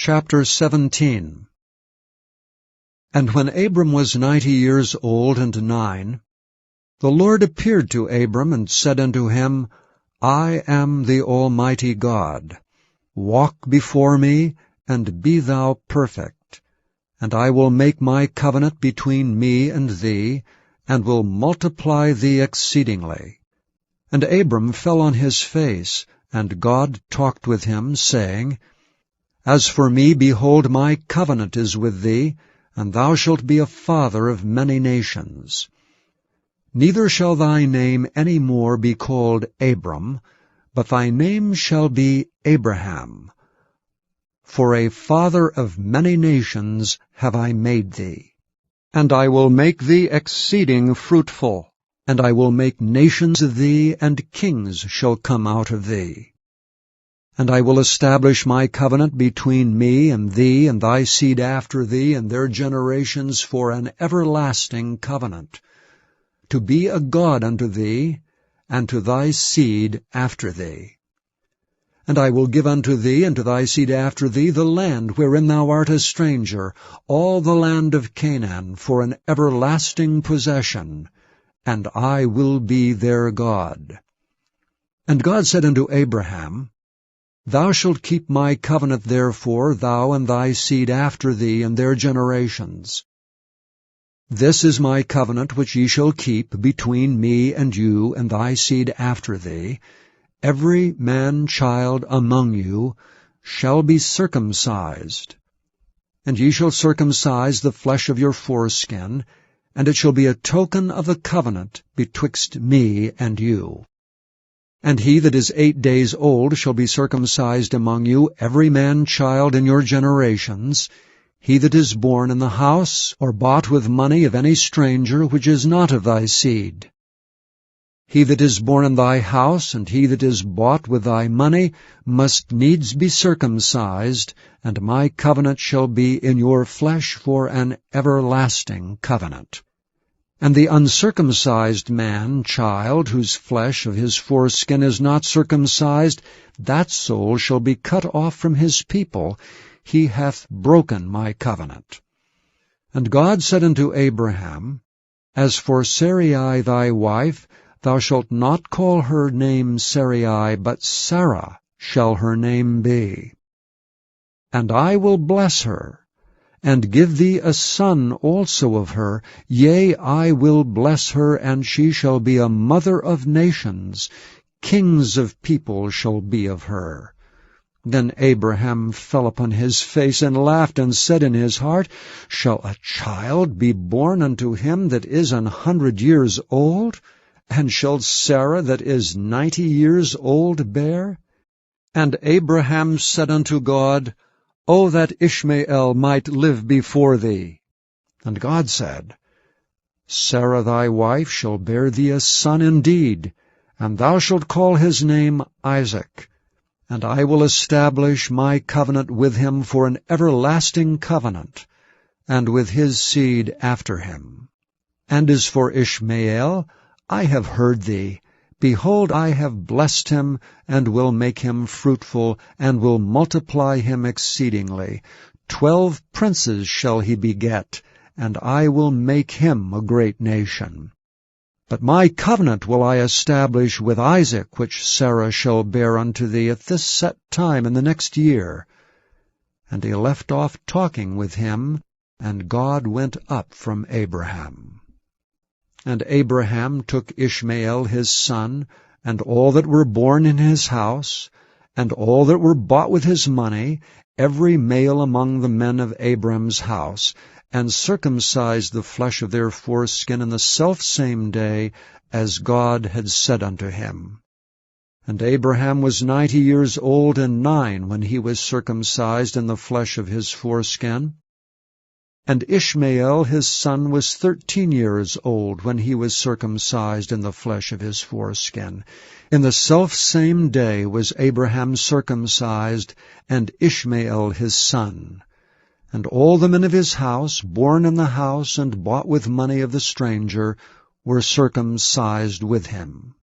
Chapter 17. And when Abram was 90 years old and 9, the Lord appeared to Abram and said unto him, I am the Almighty God. Walk before me, and be thou perfect. And I will make my covenant between me and thee, and will multiply thee exceedingly. And Abram fell on his face, and God talked with him, saying, As for me, behold, my covenant is with thee, and thou shalt be a father of many nations. Neither shall thy name any more be called Abram, but thy name shall be Abraham. For a father of many nations have I made thee. And I will make thee exceeding fruitful, and I will make nations of thee, and kings shall come out of thee. And I will establish my covenant between me and thee and thy seed after thee and their generations for an everlasting covenant, to be a God unto thee, and to thy seed after thee. And I will give unto thee and to thy seed after thee the land wherein thou art a stranger, all the land of Canaan, for an everlasting possession, and I will be their God. And God said unto Abraham, Thou shalt keep my covenant therefore, thou and thy seed after thee and their generations. This is my covenant which ye shall keep between me and you and thy seed after thee. Every man-child among you shall be circumcised. And ye shall circumcise the flesh of your foreskin, and it shall be a token of the covenant betwixt me and you. And he that is 8 days old shall be circumcised among you, every man-child in your generations, he that is born in the house or bought with money of any stranger which is not of thy seed. He that is born in thy house, and he that is bought with thy money, must needs be circumcised, and my covenant shall be in your flesh for an everlasting covenant. And the uncircumcised man-child, whose flesh of his foreskin is not circumcised, that soul shall be cut off from his people. He hath broken my covenant. And God said unto Abraham, As for Sarai thy wife, thou shalt not call her name Sarai, but Sarah shall her name be. And I will bless her, and give thee a son also of her. Yea, I will bless her, and she shall be a mother of nations. Kings of people shall be of her. Then Abraham fell upon his face and laughed, and said in his heart, Shall a child be born unto him that is 100 years old? And shall Sarah that is 90 years old bear? And Abraham said unto God, O that Ishmael might live before thee. And God said, Sarah thy wife shall bear thee a son indeed, and thou shalt call his name Isaac. And I will establish my covenant with him for an everlasting covenant, and with his seed after him. And as for Ishmael, I have heard thee. Behold, I have blessed him, and will make him fruitful, and will multiply him exceedingly. 12 princes shall he beget, and I will make him a great nation. But my covenant will I establish with Isaac, which Sarah shall bear unto thee at this set time in the next year. And he left off talking with him, and God went up from Abraham. And Abraham took Ishmael his son, and all that were born in his house, and all that were bought with his money, every male among the men of Abram's house, and circumcised the flesh of their foreskin in the selfsame day, as God had said unto him. And Abraham was 90 years old and 9 when he was circumcised in the flesh of his foreskin. And Ishmael his son was 13 years old when he was circumcised in the flesh of his foreskin. In the selfsame day was Abraham circumcised, and Ishmael his son. And all the men of his house, born in the house and bought with money of the stranger, were circumcised with him.